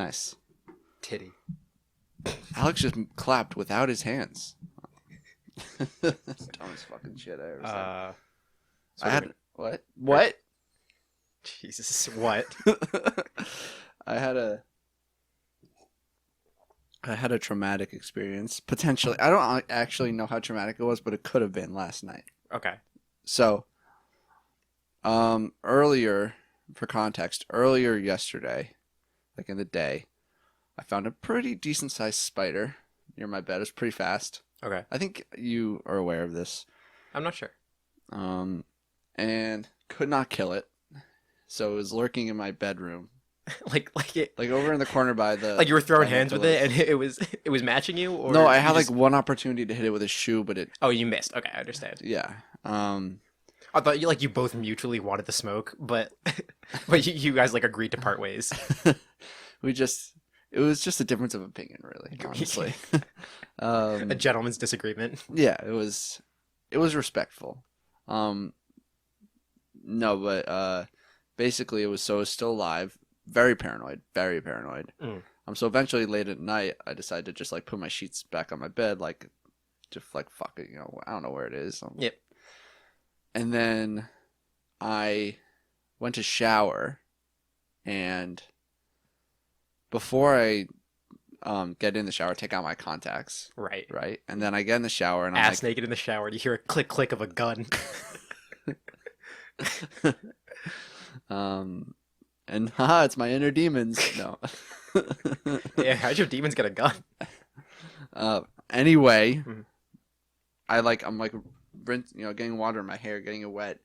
Nice. Titty. Alex just clapped without his hands. Dumbest fucking shit I ever said. So I had what? What? Jesus, what? I had a traumatic experience. Potentially, I don't actually know how traumatic it was, but it could have been last night. Okay. So, earlier, for context, earlier yesterday, like in the day, I found a pretty decent sized spider near my bed. It was pretty fast. Okay. I think you are aware of this. I'm not sure. And could not kill it. So it was lurking in my bedroom. like over in the corner by the like you were throwing by the hands with it pillows. and it was matching you, or No, I you had just... like one opportunity to hit it with a shoe, but it Oh, you missed. Okay, I understand. yeah. I thought you both mutually wanted the smoke, but but you guys like agreed to part ways. It was just a difference of opinion, really, honestly. A gentleman's disagreement. Yeah, it was respectful. No, but basically it was still alive. Very paranoid. So eventually late at night, I decided to just like put my sheets back on my bed, like just like fuck it, I don't know where it is. Yep. And then I went to shower, and before I get in the shower, take out my contacts. Right. And then I get in the shower and I'm ass naked in the shower, and you hear a click of a gun. And haha, it's my inner demons. No. Yeah, how'd your demons get a gun? Anyway, I'm getting water in my hair, getting it wet,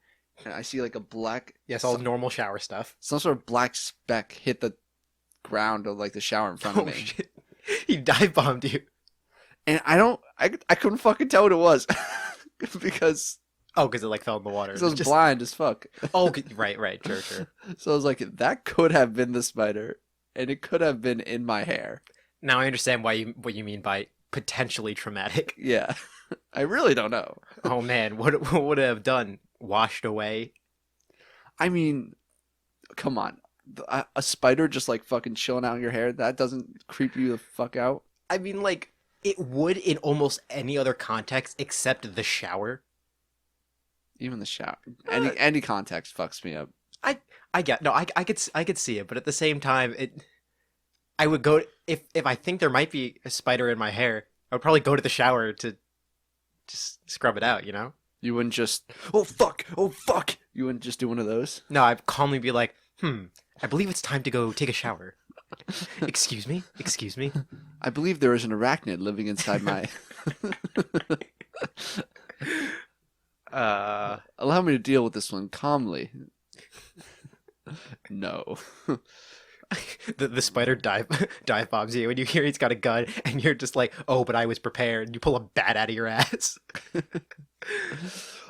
and I see like a black. Yes, all normal shower stuff. Some sort of black speck hit the ground of like the shower in front of me. Shit. He dive bombed you. And I couldn't fucking tell what it was because. Oh, because it like fell in the water. So I was blind as fuck. Oh, right, sure. So I was like, that could have been the spider, and it could have been in my hair. Now I understand what you mean by potentially traumatic. Yeah, I really don't know. Oh man, what would it have done? Washed away? I mean, come on, a spider just like fucking chilling out in your hair, that doesn't creep you the fuck out? I mean, like, it would in almost any other context except the shower. Even the shower, any context fucks me up. I could see it, but at the same time, I would go if I think there might be a spider in my hair, I would probably go to the shower to just scrub it out. You wouldn't just oh fuck. You wouldn't just do one of those. No, I'd calmly be like, I believe it's time to go take a shower. Excuse me. I believe there is an arachnid living inside my. Allow me to deal with this one calmly. No. The spider dive bombs you, and you hear he's got a gun, and you're just like, oh, but I was prepared. You pull a bat out of your ass.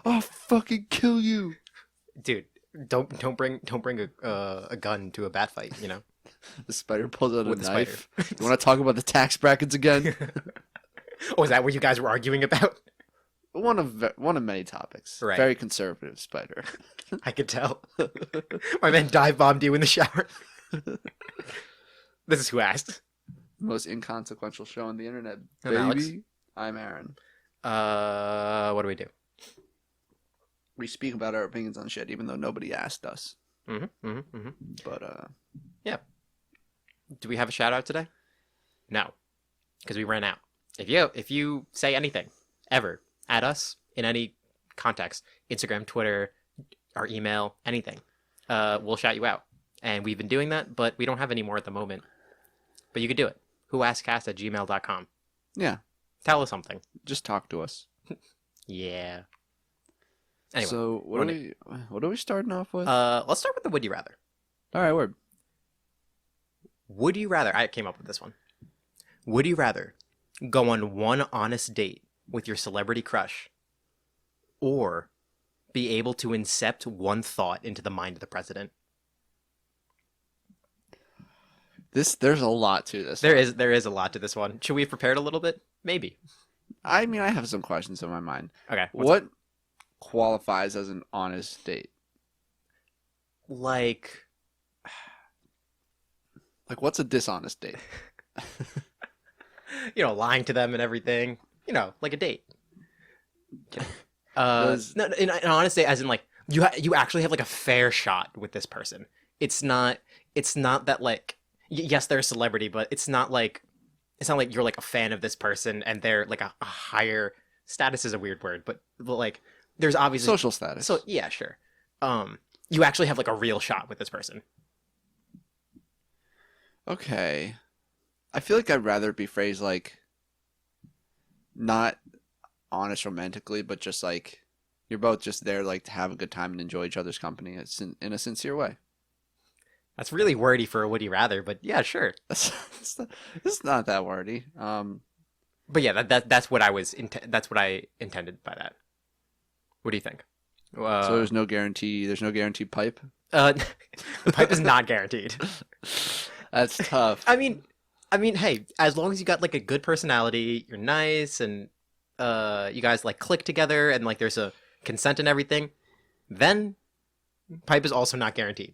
I'll fucking kill you, dude. Don't bring a gun to a bat fight. The spider pulls out a With the knife. You want to talk about the tax brackets again? Oh, is that what you guys were arguing about? One of many topics. Right. Very conservative spider. I could tell. My man dive bombed you in the shower. This is Who Asked. The most inconsequential show on the internet. I'm Baby, Alex. I'm Aaron. What do we do? We speak about our opinions on shit, even though nobody asked us. But yeah. Do we have a shout out today? No, because we ran out. If you say anything ever at us in any context, Instagram, Twitter, our email, anything, we'll shout you out. And we've been doing that, but we don't have any more at the moment. But you could do it. whoaskedcast@gmail.com. yeah, Tell us something. just talk to us. Yeah. Anyway, So what are we starting off with? let's start with the Would You Rather. All right, word. Would you rather, I came up with this one. Would you rather go on one honest date with your celebrity crush, or be able to incept one thought into the mind of the president? There's a lot to this. There is a lot to this one. Should we have prepared a little bit? Maybe. I mean, I have some questions in my mind. Okay. What qualifies as an honest date? Like, Like, what's a dishonest date? Lying to them and everything. Like a date. Kidding. Does No, in honestly, as in like you actually have like a fair shot with this person. It's not that like yes, they're a celebrity, but it's not like you're like a fan of this person and they're like a higher status is a weird word, but like there's obviously social status? So yeah, sure. You actually have like a real shot with this person. Okay. I feel like I'd rather it be phrased like not honest romantically, but just like you're both just there like to have a good time and enjoy each other's company. It's in a sincere way. That's really wordy for a would you rather, but yeah, sure. It's not that wordy. But yeah, that's what that's what I intended by that. What do you think? So there's no guarantee. There's no guaranteed pipe. The pipe is not guaranteed. That's tough. I mean, hey, as long as you got like a good personality, you're nice, and you guys like click together, and like there's a consent and everything, then pipe is also not guaranteed.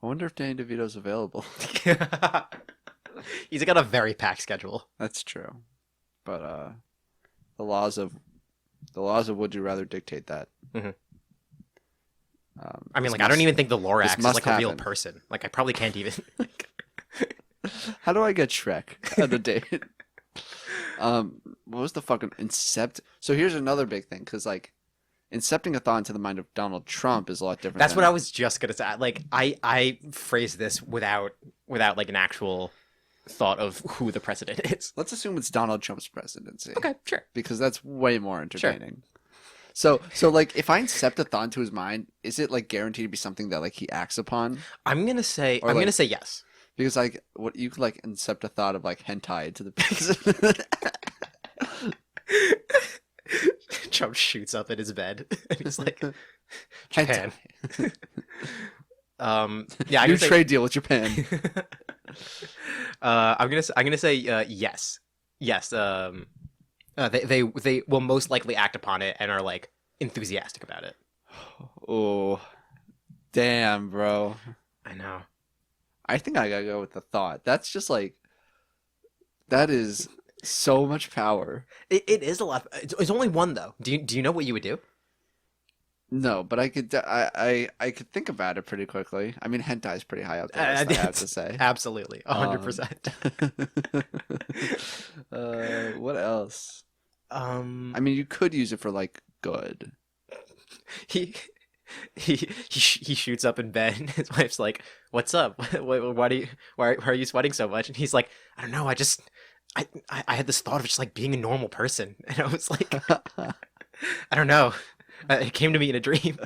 I wonder if Danny DeVito's available. He's got a very packed schedule. That's true, but the laws of would you rather dictate that. Mm-hmm. I mean, like, I don't even think the Lorax is like a real person. Like, I probably can't even. How do I get Shrek on a date? What was the fucking Incept? So here's another big thing, because like incepting a thought into the mind of Donald Trump is a lot different. That's what I was just gonna say. Like, I phrased this without like an actual thought of who the president is. Let's assume it's Donald Trump's presidency. Okay, sure. Because that's way more entertaining. Sure. So like if I incept a thought into his mind, is it like guaranteed to be something that like he acts upon? I'm gonna say yes. Because like what you could like incept a thought of like hentai into the president. Trump shoots up in his bed and he's like, Japan. Yeah, new trade deal with Japan. I'm gonna say yes. They will most likely act upon it and are like enthusiastic about it. Oh, damn, bro. I know. I think I gotta go with the thought. That's just like, that is so much power. It is a lot. It's only one though. Do you know what you would do? No, but I could could think about it pretty quickly. I mean, hentai is pretty high up there, I have to say. Absolutely, 100%. What else? I Um, mean, you could use it for like good. he he shoots up in bed and his wife's like, "What's up? Why are you sweating so much?" And he's like, "I don't know. I had this thought of just like being a normal person," and I was like, "I don't know. It came to me in a dream."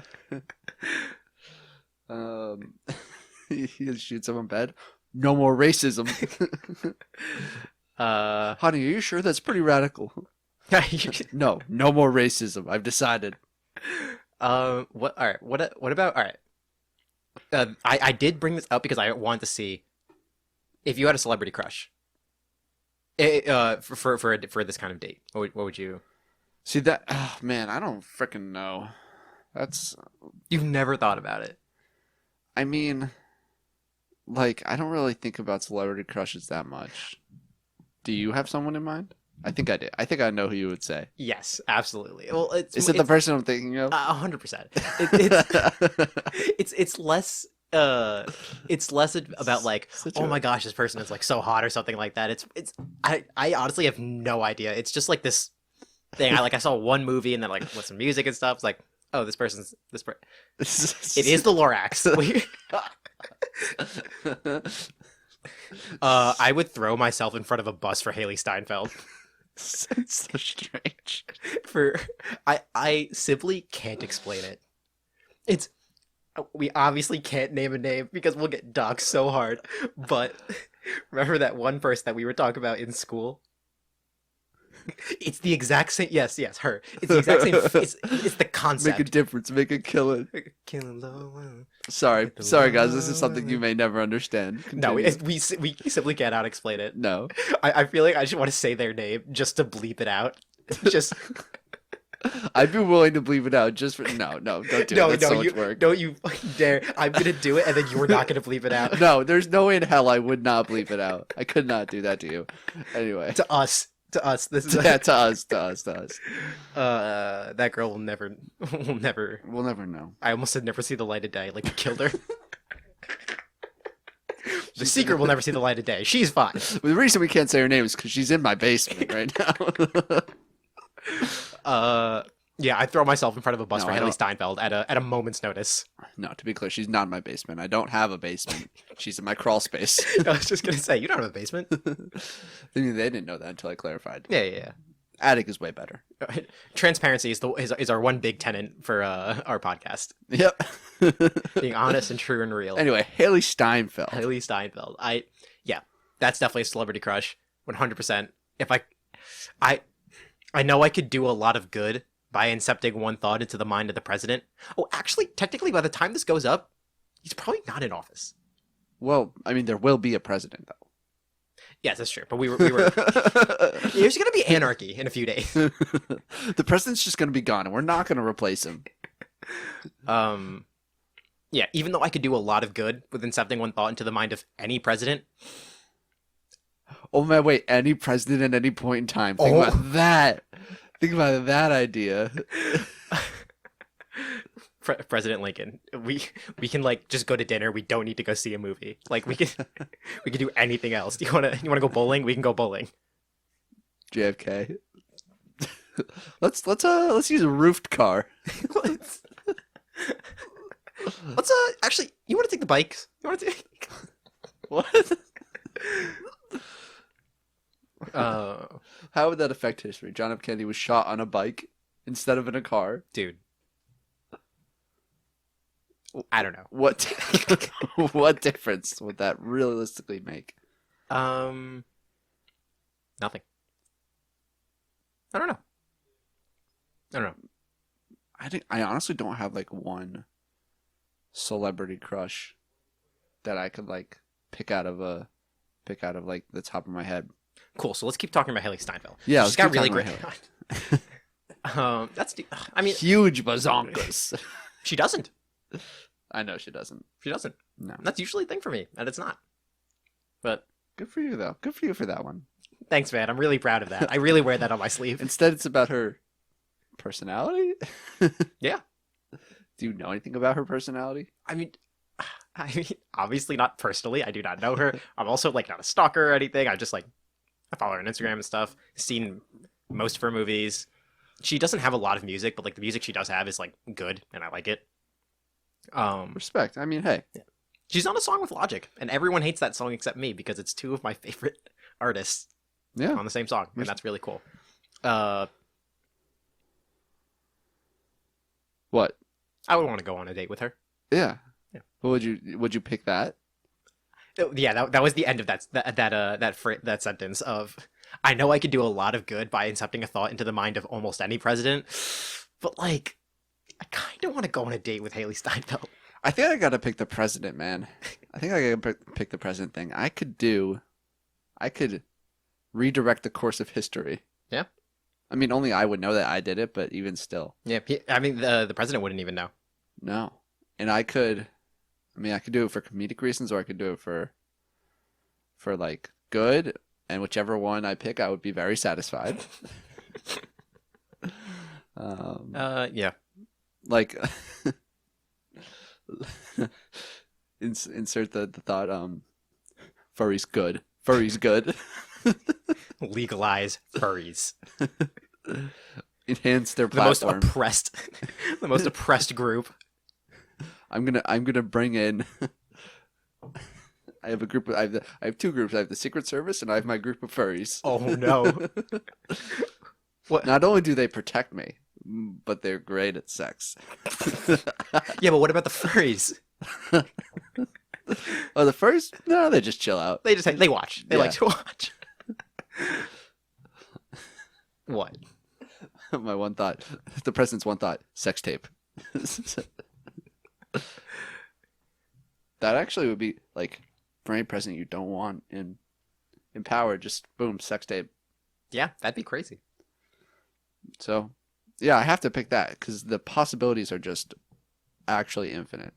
He shoots him in bed. No more racism. Honey, are you sure that's pretty radical? No more racism. I've decided. What? All right. What about? All right. I did bring this up because I wanted to see if you had a celebrity crush. For this kind of date, what would you? See that? Oh, man, I don't freaking know. That's. You've never thought about it. I mean, like, I don't really think about celebrity crushes that much. Do you have someone in mind? I think I did. I think I know who you would say. Yes, absolutely. Well, Is it the person I'm thinking of? 100%. It's less. It's less about like, oh my gosh, this person is like so hot or something like that. I honestly have no idea. It's just like this thing. I saw one movie and then like with some music and stuff. It's like, oh, this person's this. It is the Lorax. I would throw myself in front of a bus for Haley Steinfeld. It's so strange. I simply can't explain it. We obviously can't name a name because we'll get doxxed so hard. But remember that one person that we were talking about in school? It's the exact same. Yes, her. It's the exact same. It's the concept. Make a difference. Make a killing. Killing low. Sorry, guys. This is something you may never understand. No, Continue. we simply cannot explain it. No. I feel like I just want to say their name just to bleep it out. Just I'd be willing to bleep it out just for no, don't do it. That's so much work. Don't you fucking dare. I'm gonna do it, and then you're not gonna bleep it out. No, there's no way in hell I would not bleep it out. I could not do that to you. Anyway. To us. This is to us. that girl will never. We'll never know. I almost said never see the light of day. Like we killed her. The secret will never see the light of day. She's fine. The reason we can't say her name is because she's in my basement right now. Yeah, I throw myself in front of a bus No, for I Haley don't- Steinfeld at a moment's notice. No, to be clear, she's not in my basement. I don't have a basement. She's in my crawl space. I was just gonna say you don't have a basement. I mean, they didn't know that until I clarified. Yeah. Attic is way better. Transparency is our one big tenant for our podcast. Yep. Being honest and true and real. Anyway, Haley Steinfeld. Haley Steinfeld. That's definitely a celebrity crush. 100%. If I know I could do a lot of good by incepting one thought into the mind of the president. Oh, actually, technically, by the time this goes up, he's probably not in office. Well, I mean, there will be a president, though. Yes, that's true. But we were. There's going to be anarchy in a few days. The president's just going to be gone, and we're not going to replace him. Yeah, even though I could do a lot of good with incepting one thought into the mind of any president. Oh my, wait, any president at any point in time. Think about that. Think about that idea. President Lincoln. We can like just go to dinner. We don't need to go see a movie. Like we can do anything else. You wanna go bowling? We can go bowling. JFK. Let's use a roofed car. Let's actually, you want to take the bikes? You want to take What? How would that affect history? John F. Kennedy was shot on a bike instead of in a car. Dude. I don't know. What what difference would that realistically make? Nothing. I don't know. I honestly don't have like one celebrity crush that I could like pick out of like the top of my head. Cool. So let's keep talking about Haley Steinfeld. Yeah, she's got really great. I mean, huge bazonkas. She doesn't. I know she doesn't. She doesn't. No. That's usually a thing for me, and it's not. But good for you, though. Good for you for that one. Thanks, man. I'm really proud of that. I really wear that on my sleeve. Instead, it's about her personality? Yeah. Do you know anything about her personality? I mean, obviously not personally. I do not know her. I'm also like not a stalker or anything. I just like I follow her on Instagram and stuff. Seen most of her movies. She doesn't have a lot of music, but like the music she does have is like good, and I like it. Respect. I mean, hey. Yeah. She's on a song with Logic, and everyone hates that song except me because it's two of my favorite artists on the same song, and that's really cool. What? I would want to go on a date with her. Yeah. Would you pick that? Yeah, that was the end of that sentence of I know I could do a lot of good by incepting a thought into the mind of almost any president, but like I kind of want to go on a date with Haley Steinfeld. I think I gotta pick the president, man. I think I gotta pick the president thing. I could redirect the course of history. Yeah. I mean, only I would know that I did it, but even still. Yeah, I mean, the president wouldn't even know. No. And I could do it for comedic reasons, or I could do it for like good, and whichever one I pick, I would be very satisfied. Yeah. Like, insert the thought, furry's good. Furry's good. Legalize furries. Enhance their The platform. The most oppressed group. I'm gonna bring in. I have two groups. I have the Secret Service, and I have my group of furries. Oh no! What? Not only do they protect me, but they're great at sex. Yeah, but what about the furries? Oh, the furries? No, they just chill out. They watch. They like to watch. What? My one thought. The president's one thought. Sex tape. That actually would be like for any president you don't want in power. Just boom, sex tape. Yeah, that'd be crazy. So, Yeah, I have to pick that because the possibilities are just actually infinite.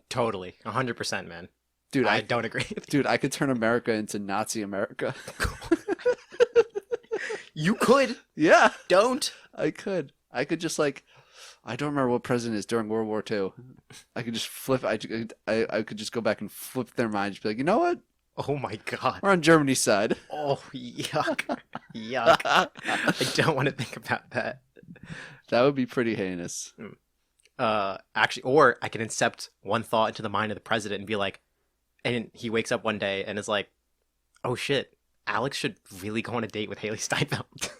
Totally, 100%, man. Dude, I don't agree. Dude, I could turn America into Nazi America. You could. Yeah, Don't. I could. I could just like, I don't remember what president is during World War II. I could just flip. I could just go back and flip their minds. Just be like, you know what? Oh my god. We're on Germany's side. Oh yuck, yuck. I don't want to think about that. That would be pretty heinous. Actually, or I can incept one thought into the mind of the president and be like, and he wakes up one day and is like, oh shit, Alex should really go on a date with Haley Steinfeld.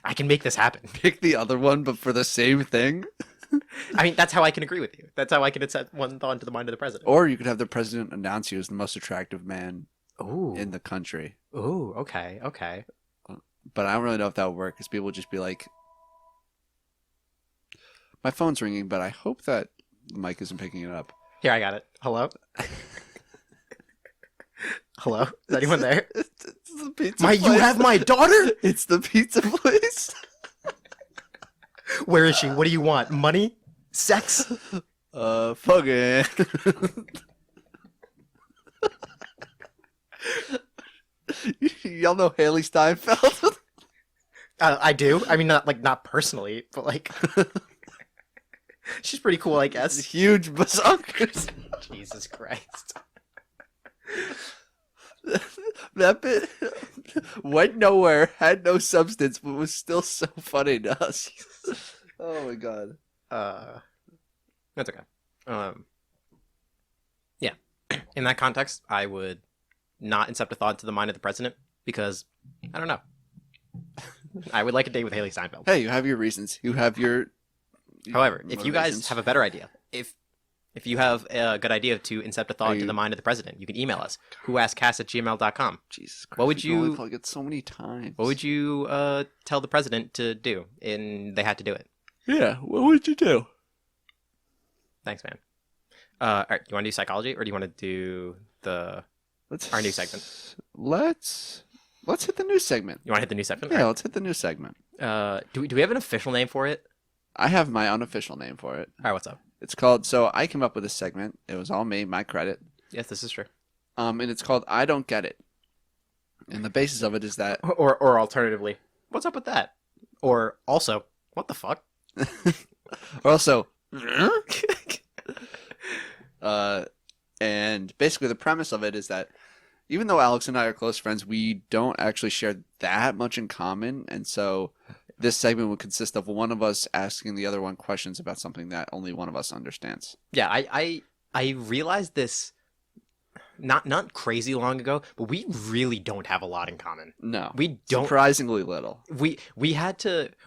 I can make this happen. Pick the other one, but for the same thing. I mean, that's how I can agree with you. That's how I can incept one thought into the mind of the president. Or you could have the president announce you as the most attractive man Ooh. in the country. Ooh, okay. But I don't really know if that would work because people would just be like, my phone's ringing, but I hope that Mike isn't picking it up. Here, I got it. Hello? Hello? Is anyone there? It's the pizza place. You have my daughter? It's the pizza place. Where is she? What do you want? Money? Sex? Fucking. Y'all know Haley Steinfeld? I do. I mean, not personally, but like, she's pretty cool, I guess. Huge bazonkers. Jesus Christ. That bit went nowhere, had no substance, but was still so funny to us. Oh my god. That's okay. Yeah. In that context, I would not incept a thought into the mind of the president because I don't know. I would like a date with Haley Steinfeld. Hey, you have your reasons. You have your. However, if you guys have a better idea, if you have a good idea to incept a thought into the mind of the president, you can email us, whoaskedcast@gmail.com. Jesus Christ. What would you plug it so many times? What would you tell the president to do? And they had to do it. Yeah, what would you do? Thanks, man. All right, you want to do psychology, or do you want to do our new segment? Let's hit the new segment. You want to hit the new segment? Yeah, let's hit the new segment. Do we have an official name for it? I have my unofficial name for it. All right, what's up? It's called. So I came up with this segment. It was all me, my credit. Yes, this is true. And it's called I Don't Get It. And the basis of it is that, or alternatively, what's up with that? Or also, what the fuck? or also, and basically the premise of it is that even though Alex and I are close friends, we don't actually share that much in common. And so this segment would consist of one of us asking the other one questions about something that only one of us understands. Yeah, I realized this not crazy long ago, but we really don't have a lot in common. No. We don't. Surprisingly little. We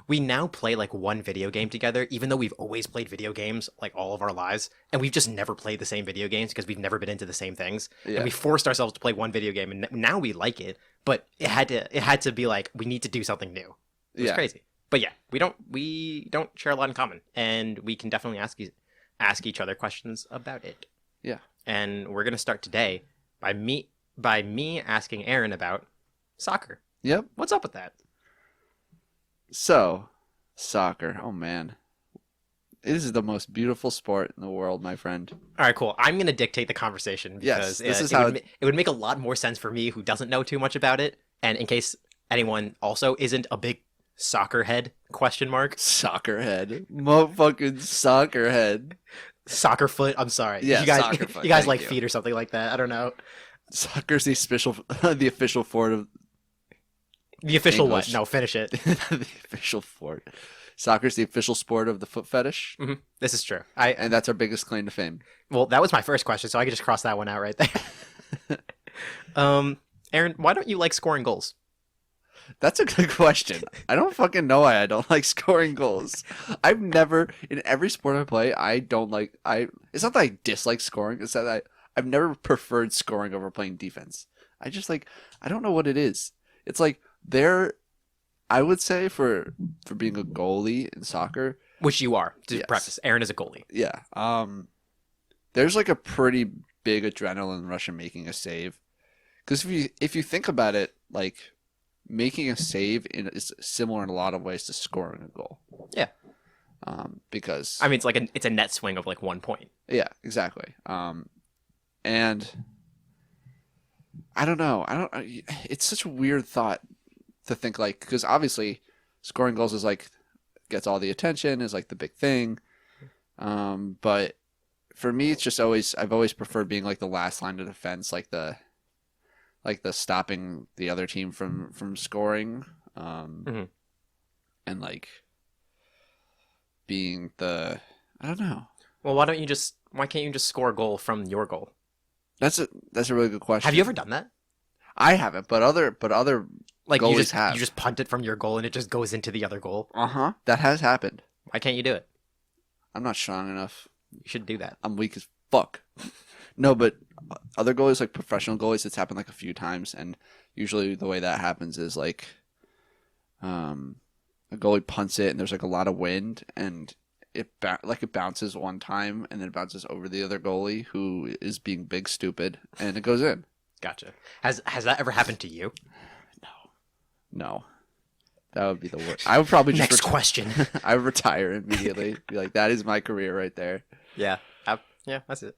now play like one video game together, even though we've always played video games like all of our lives, and we've just never played the same video games because we've never been into the same things. Yeah. And we forced ourselves to play one video game, and now we like it, but it had to be like, we need to do something new. It was crazy. But yeah, we don't share a lot in common, and we can definitely ask each other questions about it. Yeah. And we're gonna start today by me asking Aaron about soccer. Yep. What's up with that? So, soccer. Oh man, it is the most beautiful sport in the world, my friend. All right, cool. I'm gonna dictate the conversation because it would make a lot more sense for me who doesn't know too much about it, and in case anyone also isn't a big soccer head ? Soccer head. Motherfucking soccer head. Soccer foot. I'm sorry. Yeah, soccer foot. You guys like feet or something like that. I don't know. Soccer's the official sport of the official English. What? No, finish it. The official sport. Soccer's the official sport of the foot fetish. Mm-hmm. This is true. And that's our biggest claim to fame. Well, that was my first question, so I could just cross that one out right there. Aaron, why don't you like scoring goals? That's a good question. I don't fucking know why I don't like scoring goals. I've never, in every sport I play, it's not that I dislike scoring, it's that I've never preferred scoring over playing defense. I don't know what it is. It's like I would say for being a goalie in soccer. Which you are, to preface. Aaron is a goalie. Yeah. There's like a pretty big adrenaline rush in making a save. Because if you think about it, like, making a save is similar in a lot of ways to scoring a goal. Yeah. Because I mean, it's a net swing of like 1 point. Yeah, exactly. And I don't know. It's such a weird thought to think like, because obviously scoring goals is like gets all the attention, is like the big thing. But for me, it's just I've always preferred being like the last line of defense, like the stopping the other team from scoring, and like being I don't know. Well, why can't you just score a goal from your goal? That's a really good question. Have you ever done that? I haven't, but other Like goalies have. you just punt it from your goal and it just goes into the other goal. That has happened. Why can't you do it? I'm not strong enough. You should do that. I'm weak as fuck. No, but other goalies, like professional goalies, it's happened like a few times, and usually the way that happens is like, a goalie punts it, and there's like a lot of wind, and it bounces one time, and then it bounces over the other goalie who is being big stupid, and it goes in. Gotcha. Has that ever happened to you? No. That would be the worst. I would probably just Next question. I would retire immediately. Be like, that is my career right there. Yeah. Yeah, that's it.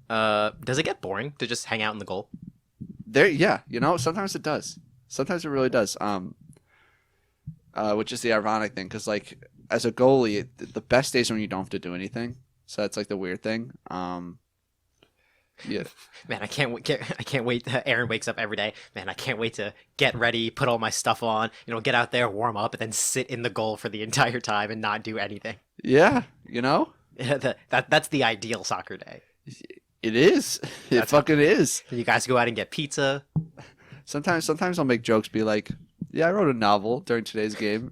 Does it get boring to just hang out in the goal? Yeah, sometimes it does. Sometimes it really does. Which is the ironic thing, because like as a goalie, the best days are when you don't have to do anything. So that's like the weird thing. Yeah. Man, I can't wait. Aaron wakes up every day. Man, I can't wait to get ready, put all my stuff on, get out there, warm up, and then sit in the goal for the entire time and not do anything. Yeah, That's the ideal soccer day. It is. It fucking is. You guys go out and get pizza. Sometimes I'll make jokes, be like, "Yeah, I wrote a novel during today's game,"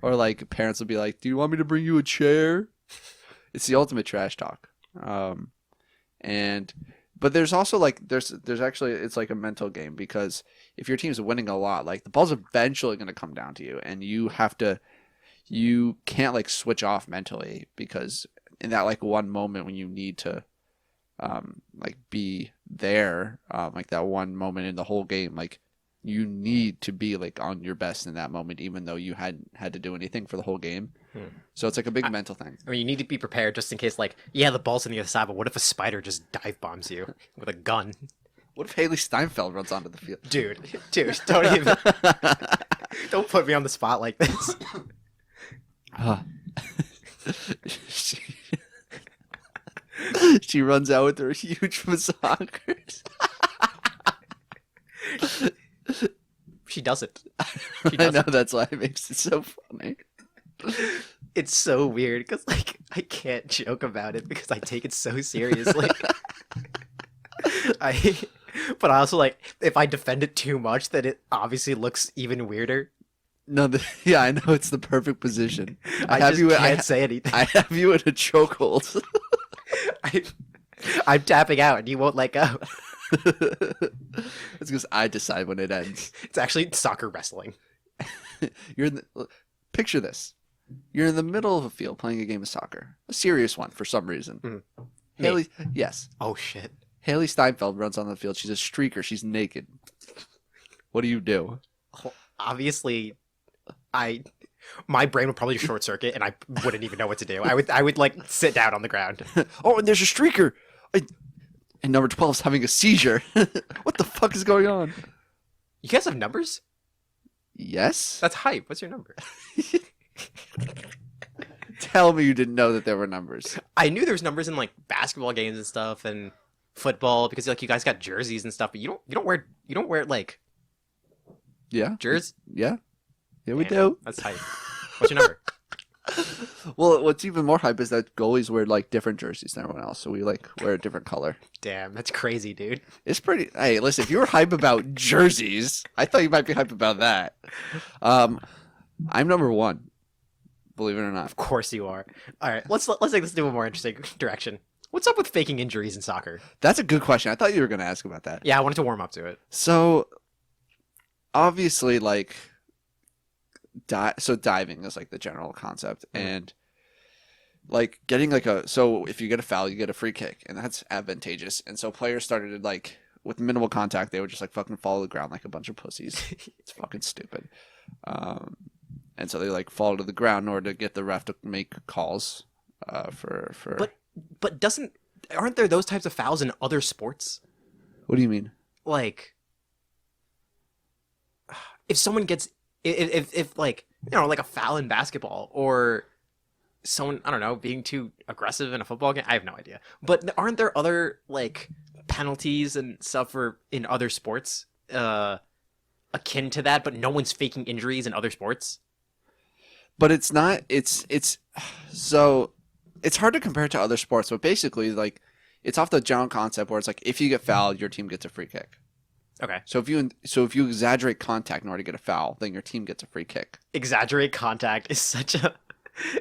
or like parents will be like, "Do you want me to bring you a chair?" It's the ultimate trash talk. But there's also like there's actually it's like a mental game, because if your team's winning a lot, like the ball's eventually going to come down to you, and you can't like switch off mentally, because in that like one moment when you need to like be there, like that one moment in the whole game, like you need to be like on your best in that moment, even though you hadn't had to do anything for the whole game. So it's like a big mental thing. I mean, you need to be prepared just in case, like, yeah, the ball's on the other side, but what if a spider just dive bombs you with a gun? What if Haley Steinfeld runs onto the field? Dude, don't even... Don't put me on the spot like this. She runs out with her huge massacres. She doesn't. I know, that's why it makes it so funny. It's so weird because like I can't joke about it because I take it so seriously. But I also like if I defend it too much, then it obviously looks even weirder. No, yeah, I know, it's the perfect position. I can't say anything. I have you in a chokehold. I'm tapping out and you won't let go. It's because I decide when it ends. It's actually soccer wrestling. Picture this. You're in the middle of a field playing a game of soccer. A serious one for some reason. Haley, yes. Oh, shit. Haley Steinfeld runs on the field. She's a streaker. She's naked. What do you do? Obviously, my brain would probably short circuit and I wouldn't even know what to do. I would like sit down on the ground. Oh, and there's a streaker. And number 12 is having a seizure. What the fuck is going on? You guys have numbers? Yes. That's hype. What's your number? Tell me you didn't know that there were numbers. I knew there was numbers in like basketball games and stuff and football because like you guys got jerseys and stuff, but you don't wear like jerseys. Yeah, we do. That's hype. What's your number? Well, what's even more hype is that goalies wear like different jerseys than everyone else, so we like wear a different color. Damn, that's crazy, dude. It's pretty. Hey, listen, if you were hype about jerseys, I thought you might be hype about that. I'm number 1. Believe it or not. Of course you are. All right, let's take this to a more interesting direction. What's up with faking injuries in soccer? That's a good question. I thought you were going to ask about that. Yeah, I wanted to warm up to it. So, obviously, like, diving is like the general concept, and like getting like so if you get a foul, you get a free kick, and that's advantageous. And so players started like with minimal contact, they would just like fucking follow the ground like a bunch of pussies. It's fucking stupid. And so they like fall to the ground in order to get the ref to make calls. But aren't there those types of fouls in other sports? What do you mean? Like, if someone gets if like, you know, like a foul in basketball, or someone, I don't know, being too aggressive in a football game, I have no idea. But aren't there other like penalties and stuff in other sports akin to that, but no one's faking injuries in other sports? But it's not. It's so it's hard to compare it to other sports. But basically, like, it's off the general concept where it's like if you get fouled, your team gets a free kick. Okay. So if you exaggerate contact in order to get a foul, then your team gets a free kick. Exaggerate contact is such a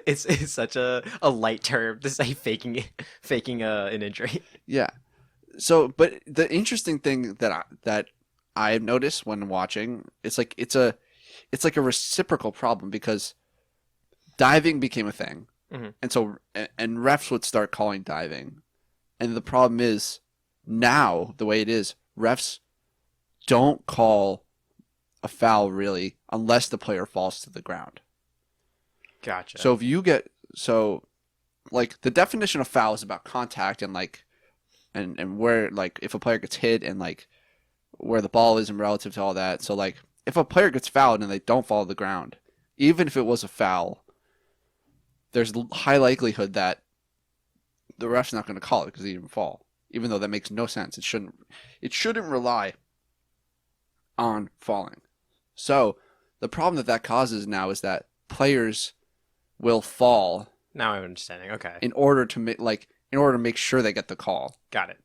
it's such a light term to say faking an injury. Yeah. So, but the interesting thing that I've noticed when watching, it's like a reciprocal problem, because diving became a thing, and so and refs would start calling diving, and the problem is now the way it is, refs don't call a foul really unless the player falls to the ground. Gotcha. So like the definition of foul is about contact and like and where, like, if a player gets hit and like where the ball is in relative to all that. So like if a player gets fouled and they don't fall to the ground, even if it was a foul, there's high likelihood that the ref's not going to call it because he didn't fall, even though that makes no sense. It shouldn't rely on falling. So the problem that causes now is that players will fall. Now I'm understanding. Okay. In order to make sure they get the call. Got it.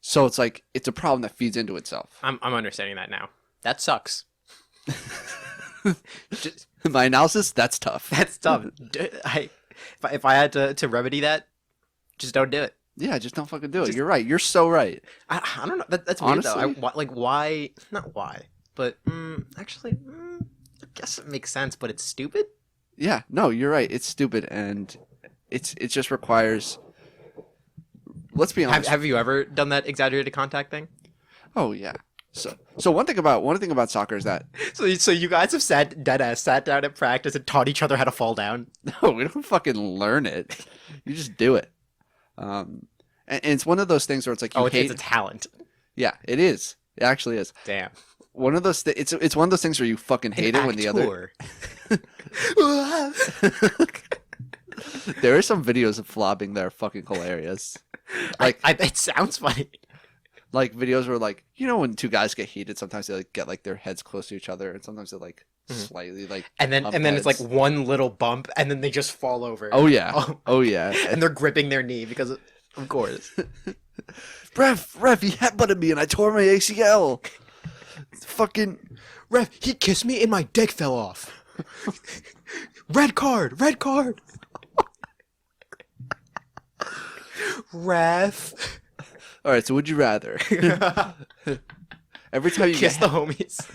So it's like it's a problem that feeds into itself. I'm understanding that now. That sucks. My analysis, that's tough. That's tough. If I had to remedy that, just don't do it. Yeah, just don't fucking do it. You're right. You're so right. I don't know. That's Honestly, weird though. Why? Not why, but actually, I guess it makes sense. But it's stupid. Yeah. No, you're right. It's stupid, and it just requires. Let's be honest. Have you ever done that exaggerated contact thing? Oh yeah. So one thing about soccer is that so you guys have sat down at practice and taught each other how to fall down. No, we don't fucking learn it. You just do it. And it's one of those things where it's like it's a talent. Yeah, it is. It actually is. Damn. One of those. It's one of those things where you fucking hate it when the other. There are some videos of flopping that are fucking hilarious. Like it sounds funny. Like videos where, like, you know, when two guys get heated, sometimes they like get like their heads close to each other, and sometimes they like slightly like. And then it's like one little bump, and then they just fall over. Oh yeah. Oh yeah. And they're gripping their knee because, of course. Ref, he headbutted me and I tore my ACL. Fucking ref, he kissed me and my dick fell off. Red card. Ref. All right, so would you rather? Every time you kiss the homies.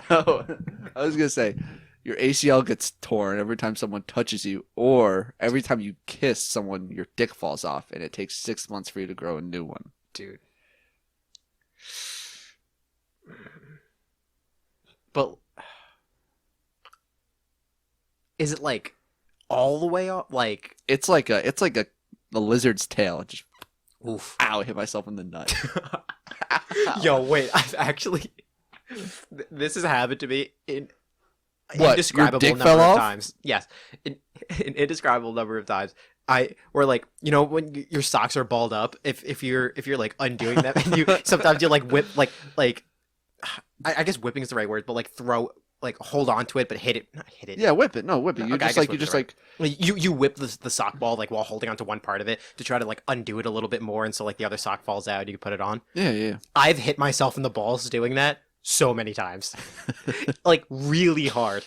Oh, I was gonna say your ACL gets torn every time someone touches you, or every time you kiss someone, your dick falls off, and it takes 6 months for you to grow a new one. Dude. But is it like all the way off? Like it's like a lizard's tail. Just oof! Ow! I hit myself in the nut. Yo, wait! I've actually this has happened to me in what? Indescribable Your dick number fell of off? times. Yes, an indescribable number of times. Where like, you know, when your socks are balled up, if you're like undoing them, and you sometimes you like whip like I guess whipping is the right word, but like throw, like hold on to it, but not hit it. Yeah, whip it. No, whip it. You whip the sock ball like while holding onto one part of it to try to like undo it a little bit more, and so like the other sock falls out, you can put it on. Yeah. I've hit myself in the balls doing that so many times, like really hard.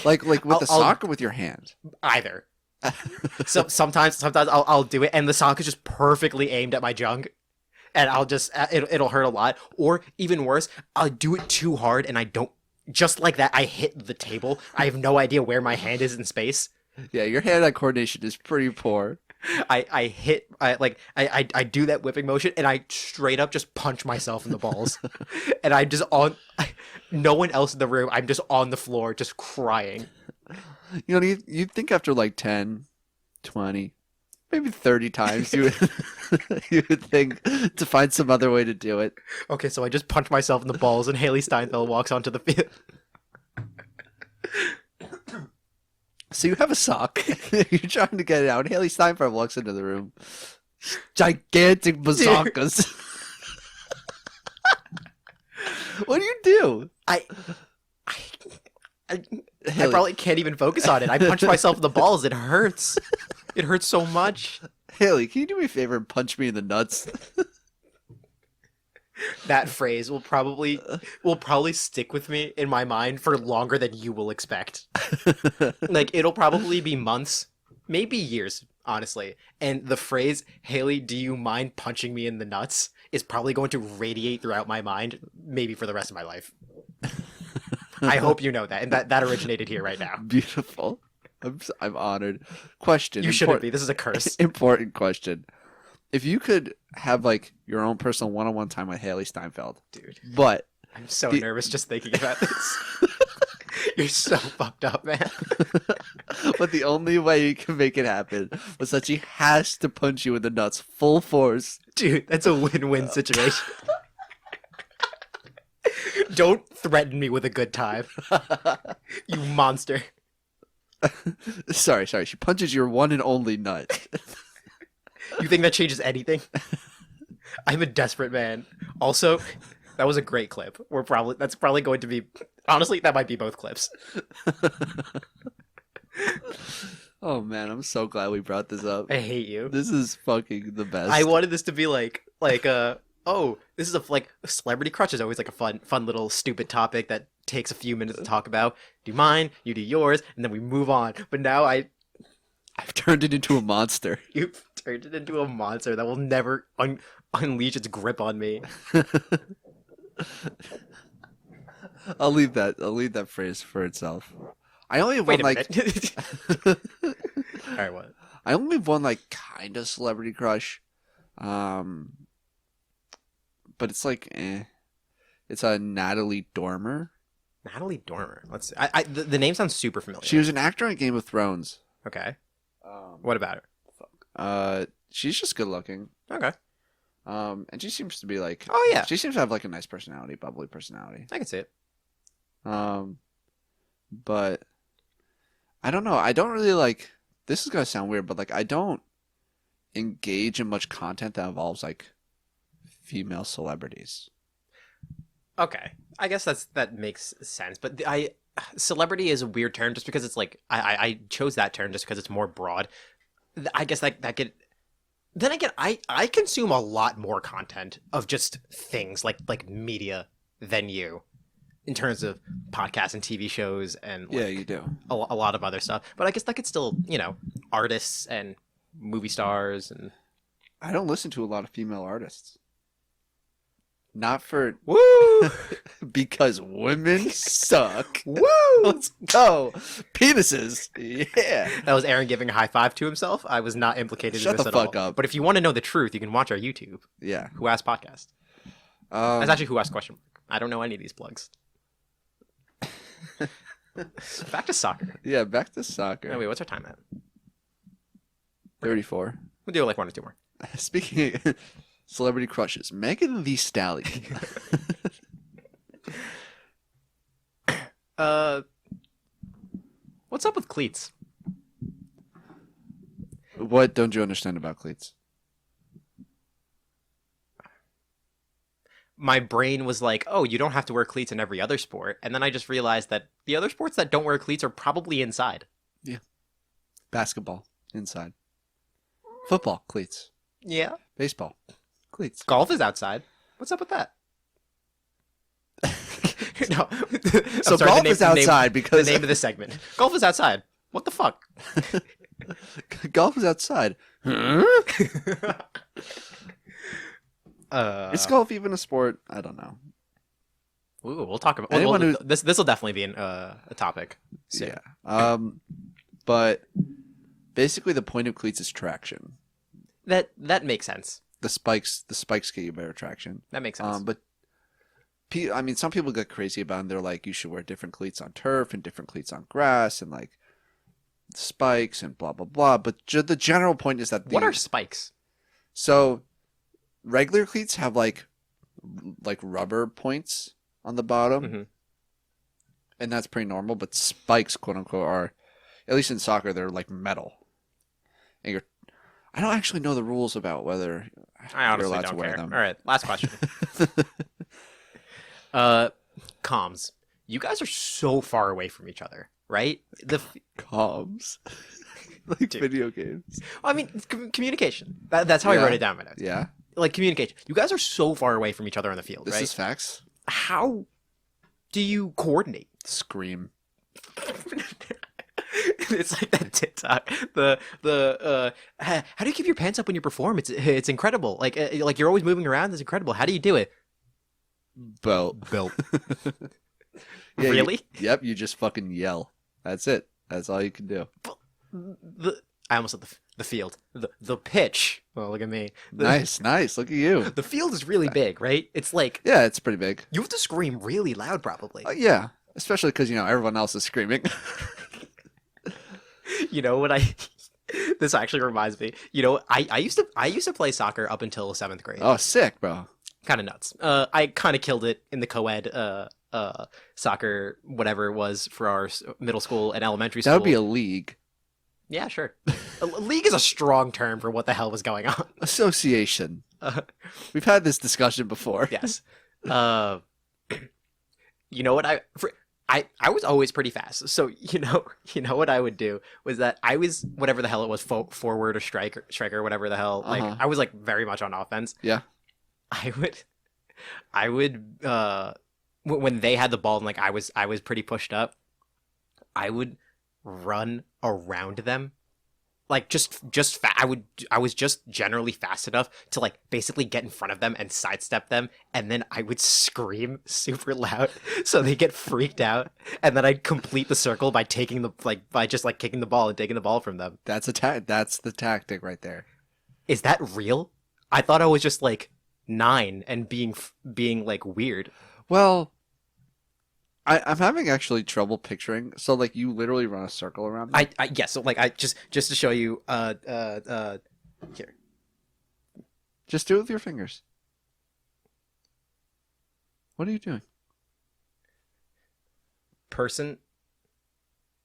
Like with the sock or with your hand? Either. So sometimes I'll do it, and the sock is just perfectly aimed at my junk, and I'll just it'll hurt a lot. Or even worse, I'll do it too hard, and I don't, just like that, I hit the table. I have no idea where my hand is in space. Yeah, your hand-eye coordination is pretty poor. I do that whipping motion and I straight up just punch myself in the balls. And I'm just on no one else in the room. I'm just on the floor just crying. You know, you'd think after like 10, 20, maybe 30 times you would, you would think to find some other way to do it. Okay, so I just punch myself in the balls and Haley Steinfeld walks onto the field. So you have a sock. You're trying to get it out. Haley Steinfeld walks into the room. Gigantic bazookas. What do you do? I probably can't even focus on it. I punch myself in the balls. It hurts. It hurts so much. Haley, can you do me a favor and punch me in the nuts? That phrase will probably stick with me in my mind for longer than you will expect. Like, it'll probably be months, maybe years, honestly. And the phrase, Haley, do you mind punching me in the nuts, is probably going to radiate throughout my mind, maybe for the rest of my life. I hope you know that, and that originated here right now. Beautiful. I'm honored. Question. You shouldn't be. This is a curse. Important question. If you could have like your own personal one-on-one time with Haley Steinfeld, Dude, but I'm so nervous just thinking about this. You're so fucked up, man. but the only way you can make it happen was that she has to punch you in the nuts full force. Dude, that's a win-win situation. Don't threaten me with a good time. You monster. Sorry. She punches your one and only nut. You think that changes anything? I'm a desperate man. Also, that was a great clip. That's probably going to be, honestly, that might be both clips. Oh man, I'm so glad we brought this up. I hate you. This is fucking the best. I wanted this to be oh, this is celebrity crush is always like a fun little stupid topic that takes a few minutes to talk about. Do mine, you do yours, and then we move on. But now I've turned it into a monster. You've turned it into a monster that will never unleash its grip on me. I'll leave that phrase for itself. I only have Wait one a minute. All right, what? I only have one like kind of celebrity crush, but it's like It's a Natalie Dormer. Natalie Dormer. Let's see. The name sounds super familiar. She was an actor on Game of Thrones. Okay. What about her? She's just good looking. Okay. And she seems to be like. Oh yeah. She seems to have like a nice personality, bubbly personality. I can see it. But I don't know. I don't really like. This is gonna sound weird, but like I don't engage in much content that involves like female celebrities. Okay, I guess that makes sense. But celebrity is a weird term just because it's like I chose that term just because it's more broad. I guess that could. Then again, I consume a lot more content of just things like media than you, in terms of podcasts and TV shows and yeah, you do a lot of other stuff. But I guess that could still artists and movie stars and. I don't listen to a lot of female artists. Not for woo because women suck. Woo! Let's go. Penises. Yeah. That was Aaron giving a high five to himself. I was not implicated Shut in this the at fuck all. up. But if you want to know the truth, you can watch our YouTube. Yeah. Who Asked Podcast. That's actually Who Asked question mark. I don't know any of these plugs. Back to soccer. Yeah, back to soccer. Oh, wait, what's our time at? 34. We'll do like one or two more. Speaking of celebrity crushes, Megan Thee Stallion. What's up with cleats? What don't you understand about cleats? My brain was like, oh, you don't have to wear cleats in every other sport. And then I just realized that the other sports that don't wear cleats are probably inside. Yeah. Basketball, inside. Football, cleats. Yeah. Baseball, cleats. Golf is outside. What's up with that? No. So golf is outside because... The name of the segment. Golf is outside. What the fuck? Golf is outside. Huh? Is golf even a sport? I don't know. Ooh, we'll talk about this. This will definitely be a topic soon. Yeah. But basically, the point of cleats is traction. That makes sense. The spikes get you better traction. That makes sense. But I mean, some people get crazy about it. And they're like, you should wear different cleats on turf and different cleats on grass and like spikes and blah blah blah. But the general point is that what are spikes? So regular cleats have like rubber points on the bottom, Mm-hmm. and that's pretty normal. But spikes, quote unquote, are, at least in soccer, they're like metal. And I don't actually know the rules about whether I you're honestly allowed don't to wear care. them. All right, last question. Comms. You guys are so far away from each other, right? Comms. Like Dude. video games. I mean, communication. That's how I Yeah. wrote it down, my notes. Yeah. Like communication. You guys are so far away from each other on the field, This right? is facts. How do you coordinate? Scream. It's like that TikTok. How do you keep your pants up when you perform? It's incredible. Like you're always moving around. It's incredible. How do you do it? Belt. Yeah, Really? Yep, you just fucking yell. That's it. That's all you can do. I almost said the field. The pitch. Oh, look at me. Nice. Look at you. The field is really big, right? It's like Yeah, it's pretty big. you have to scream really loud, probably. Yeah, especially because, everyone else is screaming. You know what this actually reminds me. I used to play soccer up until 7th grade. Oh, sick, bro. Kind of nuts. I kind of killed it in the co-ed soccer, whatever it was, for our middle school and elementary school. That would be a league. Yeah, sure. A league is a strong term for what the hell was going on. Association. We've had this discussion before. Yes. You know what I was always pretty fast. So you know what I would do was that I was whatever the hell it was, forward or striker, whatever the hell. Like I was like very much on offense. Yeah. I would when they had the ball and like I was pretty pushed up, I would run around them. Like I was just generally fast enough to like basically get in front of them and sidestep them, and then I would scream super loud so they get freaked out, and then I'd complete the circle by kicking the ball and taking the ball from them. That's the tactic right there. Is that real? I thought I was just like 9 and being like weird. Well, I'm having actually trouble picturing. So like you literally run a circle around them? Yeah, so like I just to show you here. Just do it with your fingers. What are you doing? Person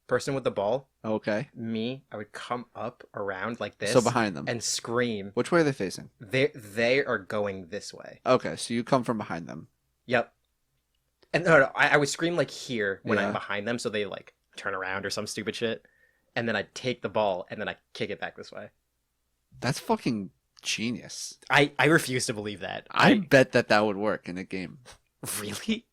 with the ball. Okay. Me, I would come up around like this. So behind them. And scream. Which way are they facing? They are going this way. Okay, so you come from behind them. Yep. And no, I would scream like here when Yeah. I'm behind them, so they like turn around or some stupid shit. And then I take the ball and then I kick it back this way. That's fucking genius. I refuse to believe that. I bet that would work in a game. Really?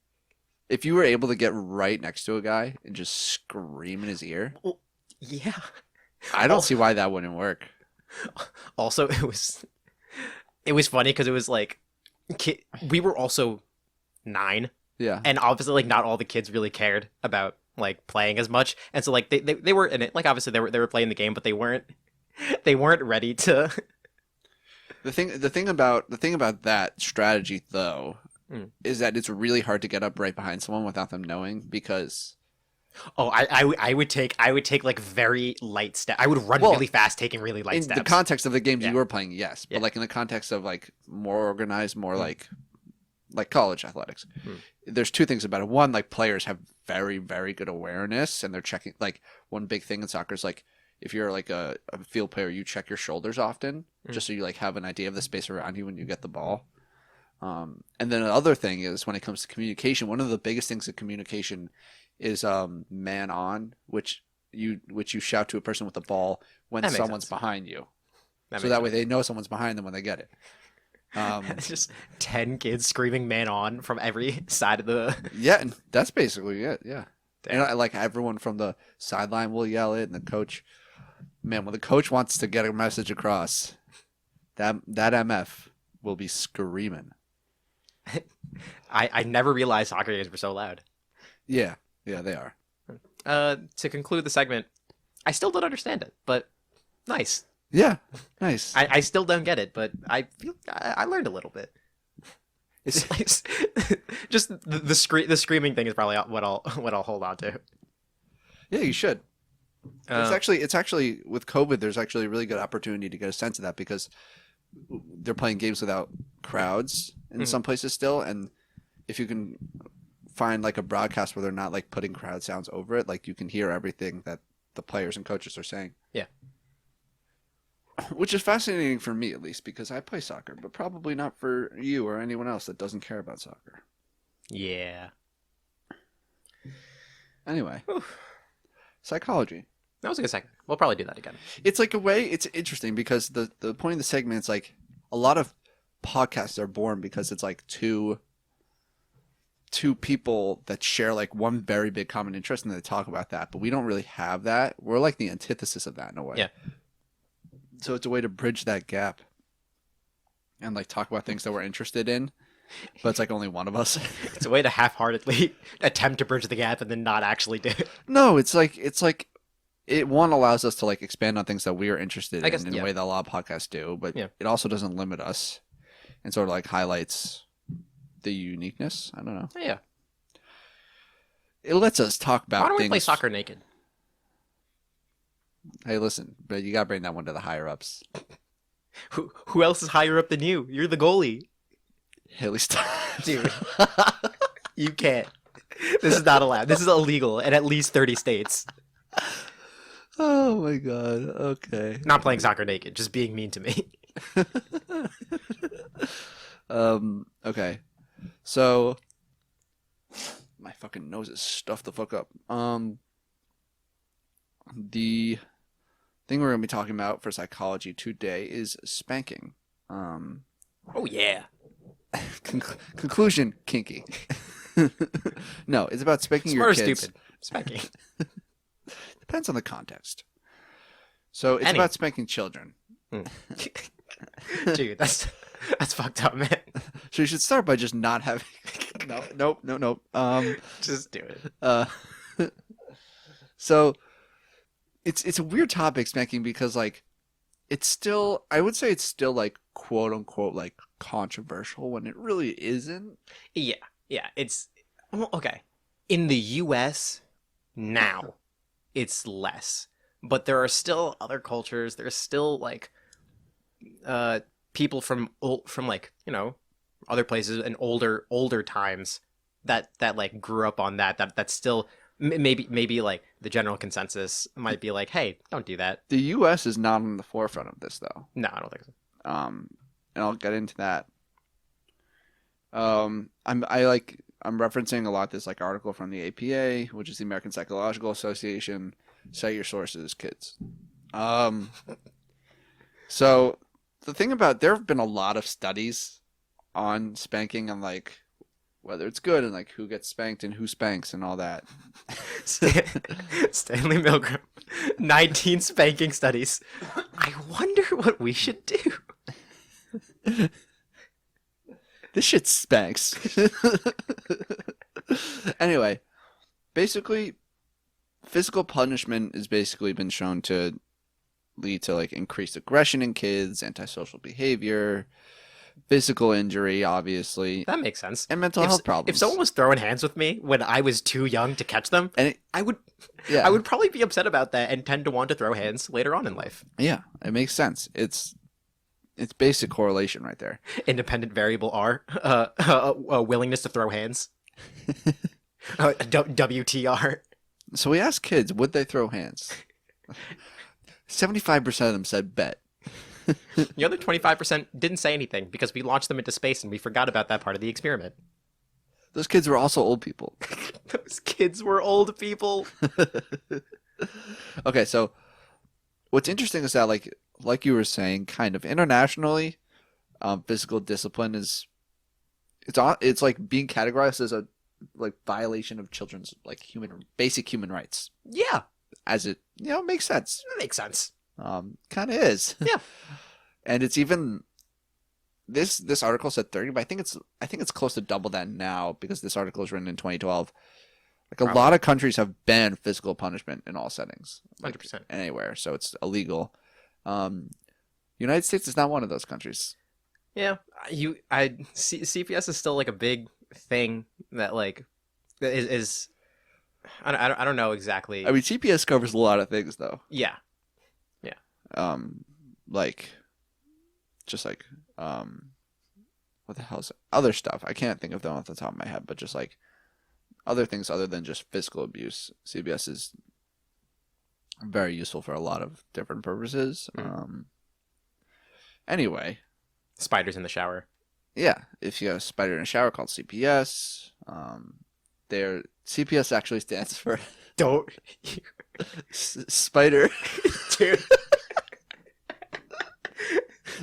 If you were able to get right next to a guy and just scream in his ear, Well, yeah. I don't see why that wouldn't work. Also, it was funny because it was like we were also 9. Yeah. And obviously, like, not all the kids really cared about like playing as much, and so like they were in it. Like, obviously, they were playing the game, but they weren't ready to. The thing about that strategy though is that it's really hard to get up right behind someone without them knowing, because Oh, I would take like very light step. I would run really fast, taking really light in steps. the context of the games Yeah. you were playing, yes, but Yeah. like in the context of like more organized, more like college athletics, there's two things about it. One, like players have very, very good awareness, and they're checking. Like one big thing in soccer is like if you're like a field player, you check your shoulders often, just so you like have an idea of the space around you when you get the ball. And then the other thing is when it comes to communication, one of the biggest things in communication is man on, which you shout to a person with the ball when That makes someone's sense. behind you, That so makes that way they know someone's behind them when they get it. It's just 10 kids screaming "man on" from every side of the. Yeah, and that's basically it. Yeah, Damn. and like everyone from the sideline will yell it, and the coach, man, when the coach wants to get a message across, that MF will be screaming. I never realized soccer games were so loud. Yeah, they are. To conclude the segment, I still don't understand it, but nice. Yeah, nice. I still don't get it, but I feel I learned a little bit. It's like, just the screaming thing is probably what I'll hold on to. Yeah, you should. Uh, It's actually with COVID. There's actually a really good opportunity to get a sense of that because they're playing games without crowds in some places still, and if you can find like a broadcast where they're not like putting crowd sounds over it, like you can hear everything that the players and coaches are saying. Yeah. Which is fascinating for me, at least, because I play soccer, but probably not for you or anyone else that doesn't care about soccer. yeah. Anyway, psychology. That was a good second. We'll probably do that again. It's like a way, it's interesting because the point of the segment, it's like a lot of podcasts are born because it's like two people that share like one very big common interest and they talk about that, but we don't really have that. We're like the antithesis of that in a way. Yeah. So it's a way to bridge that gap and like talk about things that we're interested in, but it's like only one of us. It's a way to half-heartedly attempt to bridge the gap and then not actually do it. No, it's like it one allows us to like expand on things that we are interested I guess, in a way that a lot of podcasts do, but Yeah. it also doesn't limit us and sort of like highlights the uniqueness. I don't know. Yeah. It lets us talk about Why don't we things. play soccer naked? Hey, listen, but you gotta bring that one to the higher ups. Who else is higher up than you? You're the goalie. Haley Styles. Dude. You can't. This is not allowed. This is illegal in at least 30 states. Oh my god. Okay. Not playing soccer naked, just being mean to me. Okay. So my fucking nose is stuffed the fuck up. The thing we're gonna be talking about for psychology today is spanking. Oh yeah. Conclusion, kinky. No, it's about spanking Smart your or kids. stupid? Spanking. Depends on the context. So it's Any. about spanking children. Dude, that's fucked up, man. So you should start by just not having. No. Just do it. So it's a weird topic, spanking, because like it's still, I would say it's still like quote unquote like controversial when it really isn't. Yeah. It's well, okay. In the U.S. now, it's less, but there are still other cultures. There's still like people from like, you know, other places and older times that like grew up on that still maybe like the general consensus might be like, hey, don't do that. The U.S. is not on the forefront of this though. No, I don't think so. And I'll get into that. I'm referencing a lot this like article from the APA, which is the American Psychological Association. Cite your sources, kids. So the thing about, there have been a lot of studies on spanking and like whether it's good and like who gets spanked and who spanks and all that. Stanley Milgram, 19 spanking studies. I wonder what we should do. This shit spanks. Anyway, basically, physical punishment has basically been shown to lead to like increased aggression in kids, antisocial behavior, physical injury, obviously, That makes sense. and mental health problems. If someone was throwing hands with me when I was too young to catch them, and I would yeah, I would probably be upset about that and tend to want to throw hands later on in life. yeah, it makes sense. It's basic correlation right there. Independent variable R, willingness to throw hands. WTR. So we asked kids, would they throw hands? 75% of them said bet. The other 25% didn't say anything because we launched them into space and we forgot about that part of the experiment. Those kids were also old people. Those kids were old people. Okay, so what's interesting is that like you were saying, kind of internationally, physical discipline is it's like being categorized as a like violation of children's like basic human rights. Yeah, As it makes sense. that makes sense. Kind of is. Yeah. And it's even this article said 30, but I think it's close to double that now because this article was written in 2012. Like a lot of countries have banned physical punishment in all settings, like 100%. anywhere, so it's illegal. United States is not one of those countries. Yeah, CPS is still like a big thing that like is I don't know exactly. I mean, CPS covers a lot of things, though. Yeah. Like, just like, what the hell's other stuff? I can't think of them off the top of my head, but just like other things other than just physical abuse. CPS is very useful for a lot of different purposes. Anyway, Spiders in the shower. yeah, if you have a spider in a shower called CPS, CPS actually stands for Don't spider. Dude.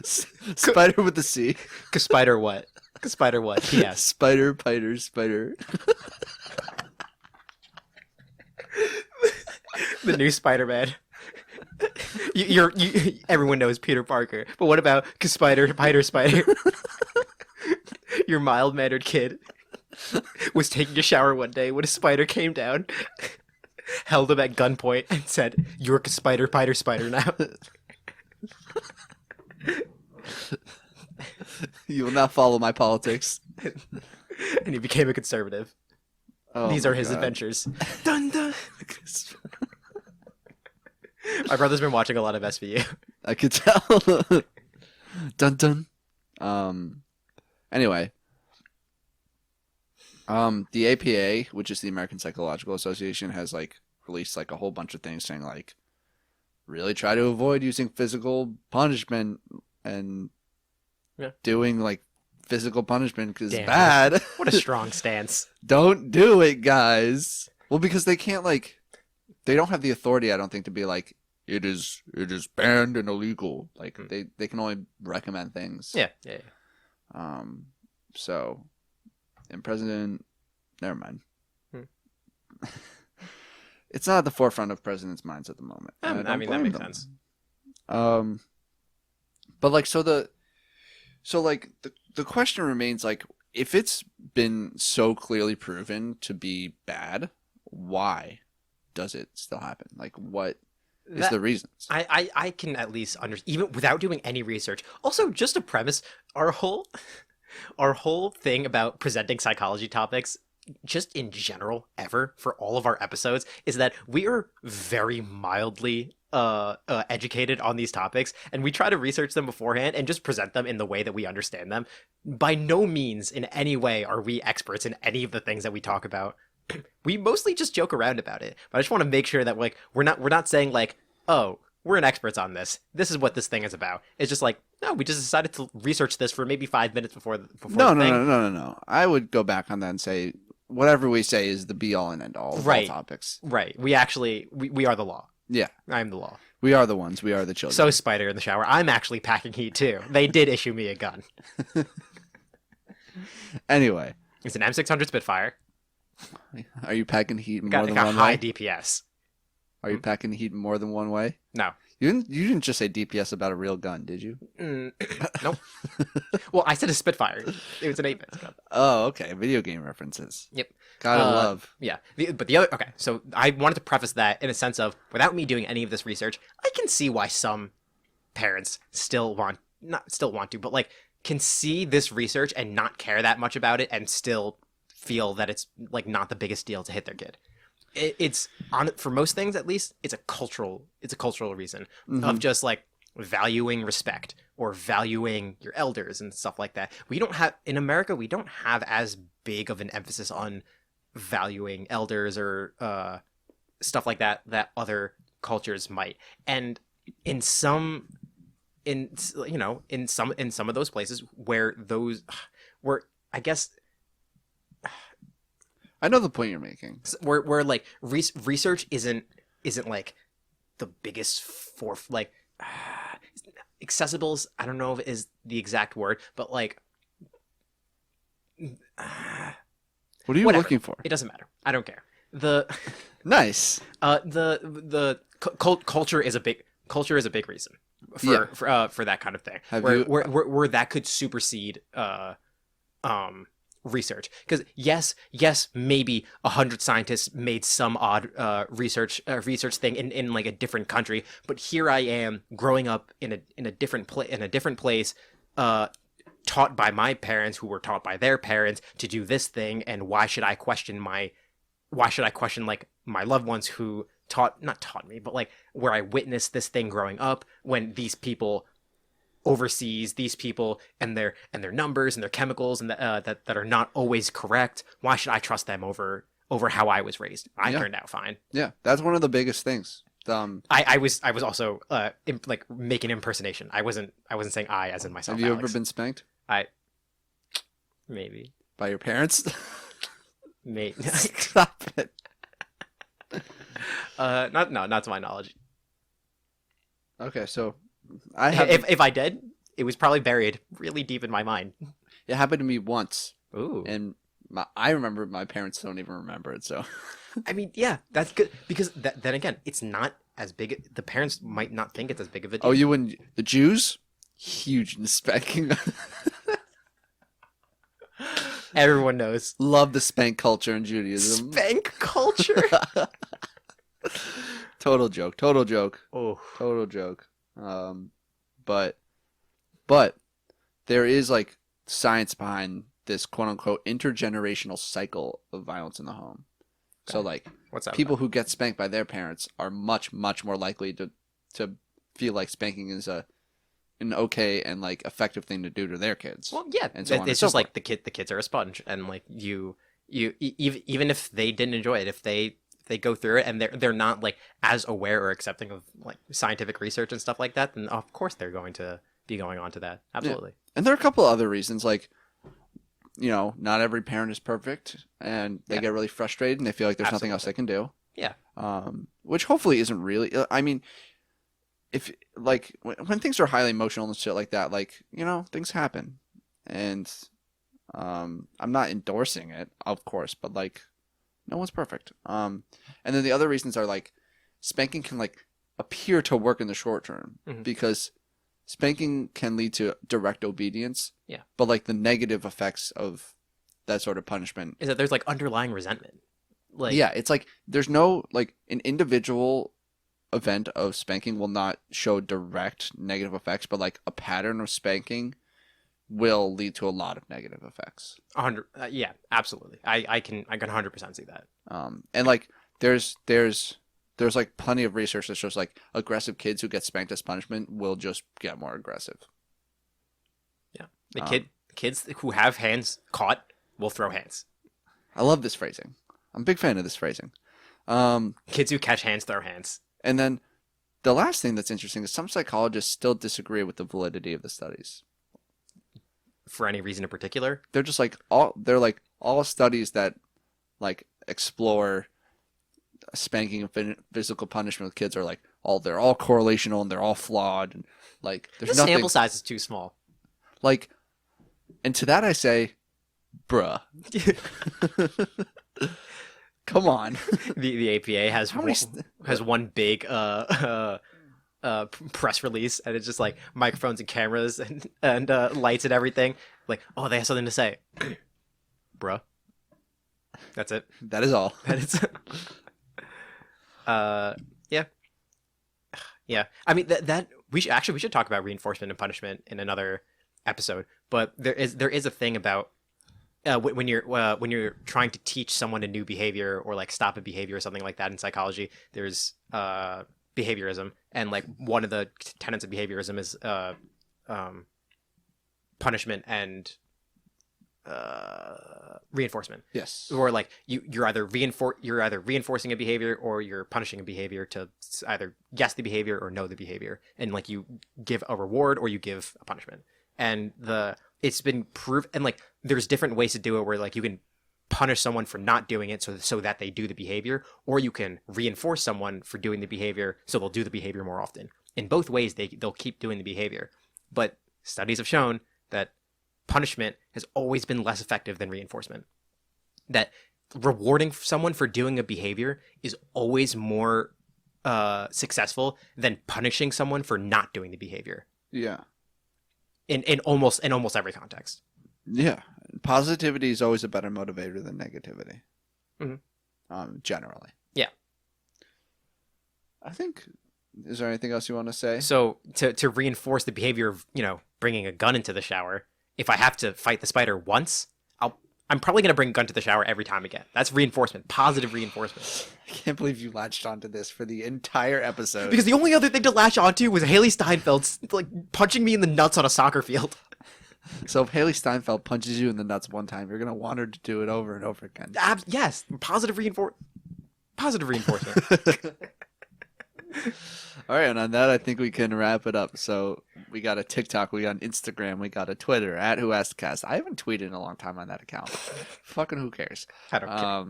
Spider with the C. Spider what? Spider what? Yes. Spider, piter, spider. The new Spider-Man. Everyone knows Peter Parker, but what about Spider, Piter, Spider? Your mild-mannered kid was taking a shower one day when a spider came down, held him at gunpoint, and said, "You're Spider, Piter, Spider now." You will not follow my politics. And he became a conservative. Oh These are my his God. adventures. Dun dun. My brother's been watching a lot of SVU. I could tell. Dun dun. Anyway. The APA, which is the American Psychological Association, has like released like a whole bunch of things saying like really try to avoid using physical punishment and doing like physical punishment is bad. What a strong stance. Don't do it, guys. Well, because they can't like they don't have the authority, I don't think, to be like it is banned and illegal. Like they can only recommend things. Yeah. So and President never mind. It's not at the forefront of presidents' minds at the moment. I mean that makes sense. But like the question remains like if it's been so clearly proven to be bad, why does it still happen? Like what is the reasons? I can at least understand even without doing any research. Also, just a premise, our whole thing about presenting psychology topics just in general ever for all of our episodes is that we are very mildly educated on these topics, and we try to research them beforehand and just present them in the way that we understand them. By no means in any way are we experts in any of the things that we talk about. We mostly just joke around about it, but I just want to make sure that like we're not saying like, oh, we're an experts on this. This is what this thing is about. It's just like, no, we just decided to research this for maybe 5 minutes before No. I would go back on that and say whatever we say is the be all and end all of all topics. Right. We actually we are the law. Yeah. I'm the law. We are the ones. We are the children. So Spider in the shower. I'm actually packing heat too. They did issue me a gun. Anyway. It's an M600 Spitfire. Are you packing heat more than got one high way? DPS. Are you packing heat more than one way? No. You didn't just say DPS about a real gun, did you? Nope. Well, I said a Spitfire. It was an 8-bit gun. Oh, okay. Video game references. Yep. Gotta love. Yeah. But the other... Okay, so I wanted to preface that in a sense of, without me doing any of this research, I can see why some parents not still want to, but like can see this research and not care that much about it and still feel that it's like not the biggest deal to hit their kid. It's on for most things, at least, it's a cultural reason of just like valuing respect or valuing your elders and stuff like that. In America, we don't have as big of an emphasis on valuing elders or stuff like that other cultures might. And in some of those places where I guess I know the point you're making. Where like research isn't like the biggest like accessible. I don't know if it is the exact word, but like what are you looking for? It doesn't matter. I don't care. Nice. The culture is a big reason for that kind of thing. Where that could supersede research. Because yes, maybe 100 scientists made some odd research thing in like a different country, but here I am growing up in a different place, taught by my parents who were taught by their parents to do this thing, and why should I question like my loved ones who not taught me, but like where I witnessed this thing growing up, when these people overseas, these people and their numbers and their chemicals and that are not always correct, why should I trust them over how I was raised? I turned out fine. Yeah, that's one of the biggest things. I was also like making impersonation. I wasn't saying I as in myself. Have you Alex. ever been spanked? Maybe By your parents? maybe Stop it. not to my knowledge. Okay, so I have. If I did, it was probably buried really deep in my mind. It happened to me once. Ooh. And I remember it, my parents don't even remember it, so. I mean, yeah, that's good, because then again, it's not as big. The parents might not think it's as big of a deal. Oh, you and the Jews? Huge in spanking. Everyone knows. Love the spank culture in Judaism. Spank culture? Total joke. Oh. Total joke. But there is like science behind this quote unquote intergenerational cycle of violence in the home. Okay. So like, what's that people about? who get spanked by their parents are much more likely to feel like spanking is an okay and like effective thing to do to their kids. Well, yeah, and so on it's and just so like the kids are a sponge, and like even if they didn't enjoy it, if they go through it and they're not like as aware or accepting of like scientific research and stuff like that, then of course they're going to be going on to that. Absolutely. Yeah. And there are a couple other reasons, like, you know, not every parent is perfect, and they get really frustrated and they feel like there's nothing else they can do. Yeah. Which hopefully isn't really. I mean, if like when things are highly emotional and shit like that, like, you know, things happen, and I'm not endorsing it, of course, but like, no one's perfect. And then the other reasons are like, spanking can like appear to work in the short term, because spanking can lead to direct obedience. Yeah. But like the negative effects of that sort of punishment is that there's like underlying resentment. Like, yeah, it's like there's no like an individual event of spanking will not show direct negative effects, but like a pattern of spanking will lead to a lot of negative effects. 100. Yeah, absolutely. I can 100% see that. And like there's like plenty of research that shows like aggressive kids who get spanked as punishment will just get more aggressive. Yeah, the kids who have hands caught will throw hands. I love this phrasing. I'm a big fan of this phrasing. Kids who catch hands throw hands. And then the last thing that's interesting is some psychologists still disagree with the validity of the studies. For any reason in particular? They're just like all studies that like explore spanking and physical punishment with kids are like they're all correlational and they're all flawed, and like there's the nothing. Sample size is too small. Like, and to that I say, bruh. Come on. The APA has one big press release, and it's just like microphones and cameras and lights and everything. Like, oh, they have something to say, bruh. That's it. That is all. That is. Yeah. I mean that we should talk about reinforcement and punishment in another episode. But there is a thing about when you're trying to teach someone a new behavior or like stop a behavior or something like that in psychology. There's behaviorism, and like one of the tenets of behaviorism is punishment and reinforcement. Yes. Or like you're either reinforcing a behavior or you're punishing a behavior to either guess the behavior or know the behavior, and like you give a reward or you give a punishment. And it's been proved, and like there's different ways to do it, where like you can punish someone for not doing it so that they do the behavior, or you can reinforce someone for doing the behavior so they'll do the behavior more often. In both ways, they'll keep doing the behavior. But studies have shown that punishment has always been less effective than reinforcement. That rewarding someone for doing a behavior is always more successful than punishing someone for not doing the behavior. Yeah. In almost every context. Yeah. Positivity is always a better motivator than negativity. Generally. Yeah. I think. Is there anything else you want to say? So to reinforce the behavior of, bringing a gun into the shower, if I have to fight the spider once, I'm probably going to bring a gun to the shower every time again. That's reinforcement, positive reinforcement. I can't believe you latched onto this for the entire episode. Because the only other thing to latch onto was Haley Steinfeld punching me in the nuts on a soccer field. So if Haley Steinfeld punches you in the nuts one time, you're going to want her to do it over and over again. Yes, positive reinforcement. All right, and on that, I think we can wrap it up. So we got a TikTok, we got an Instagram, we got a Twitter at whoaskedcast. I haven't tweeted in a long time on that account. Fucking who cares? I don't care.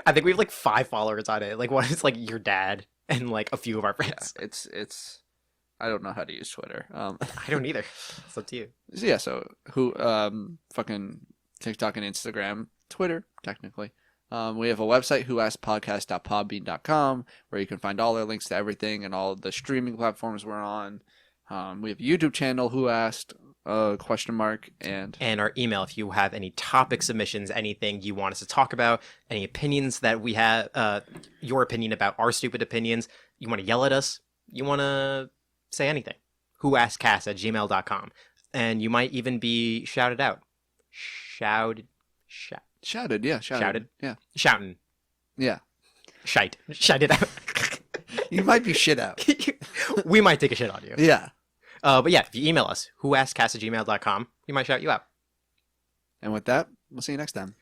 I think we have like 5 followers on it. Like one is like your dad and like a few of our friends. Yeah, it's. I don't know how to use Twitter. I don't either. It's up to you. So yeah, fucking TikTok and Instagram, Twitter technically. We have a website, whoaskedpodcast.podbean.com, where you can find all our links to everything and all the streaming platforms we're on. We have a YouTube channel, Who Asked, ? And our email if you have any topic submissions, anything you want us to talk about, any opinions that we have, your opinion about our stupid opinions, you want to yell at us, you want to say anything, whoaskedcast@gmail.com. And you might even be shouted out. Shouted. Yeah. Shouted. Yeah. Shouting. Yeah. Shite it out. You might be shit out. We might take a shit on you. Yeah. But yeah, if you email us, whoaskedcast@gmail.com, we might shout you out. And with that, we'll see you next time.